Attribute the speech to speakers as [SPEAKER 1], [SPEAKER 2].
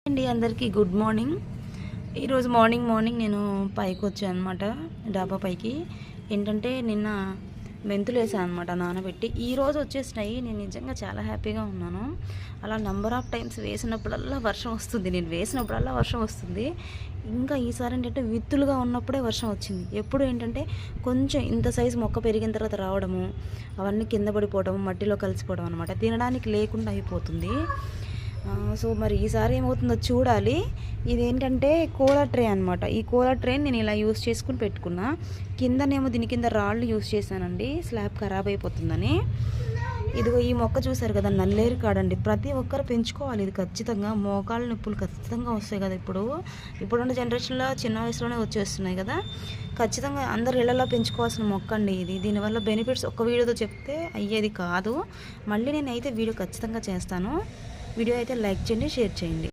[SPEAKER 1] అండి అందరికీ good morning. ఈరోజు మార్నింగ్ నేను పైకి వచ్చాను అనమాట, డాబా పైకి. ఏంటంటే నిన్న మెంతులు వేసాను అనమాట నానబెట్టి. ఈరోజు వచ్చేసినాయి. నేను నిజంగా చాలా హ్యాపీగా ఉన్నాను. అలా నెంబర్ ఆఫ్ టైమ్స్ వేసినప్పుడల్లా వర్షం వస్తుంది, నేను వేసినప్పుడల్లా వర్షం వస్తుంది. ఇంకా ఈసారి ఏంటంటే విత్తులుగా ఉన్నప్పుడే వర్షం వచ్చింది. ఎప్పుడు ఏంటంటే కొంచెం ఇంత సైజు మొక్క పెరిగిన తర్వాత రావడము, అవన్నీ కింద పడిపోవడం, మట్టిలో కలిసిపోవడం అనమాట. తినడానికి లేకుండా అయిపోతుంది. సో మరి ఈసారి ఏమవుతుందో చూడాలి. ఇదేంటంటే కోలా ట్రే అనమాట. ఈ కోలా ట్రైన్ నేను ఇలా యూస్ చేసుకుని పెట్టుకున్నా. కిందనేమో దీని కింద రాళ్ళు యూస్ చేశానండి, స్లాబ్ ఖరాబ్ అయిపోతుందని. ఇదిగో ఈ మొక్క చూసారు కదా, నల్లేరు కాడండి. ప్రతి ఒక్కరు పెంచుకోవాలి ఇది ఖచ్చితంగా. మోకాళ్ళ నొప్పులు ఖచ్చితంగా వస్తాయి కదా ఇప్పుడున్న జనరేషన్లో చిన్న వయసులోనే వచ్చేస్తున్నాయి కదా. ఖచ్చితంగా అందరు ఇళ్లలో పెంచుకోవాల్సిన మొక్క అండి ఇది. దీనివల్ల బెనిఫిట్స్ ఒక్క వీడియోతో చెప్తే అయ్యేది కాదు. మళ్ళీ నేనైతే వీడియో ఖచ్చితంగా చేస్తాను. వీడియో అయితే లైక్ చేయండి, షేర్ చేయండి.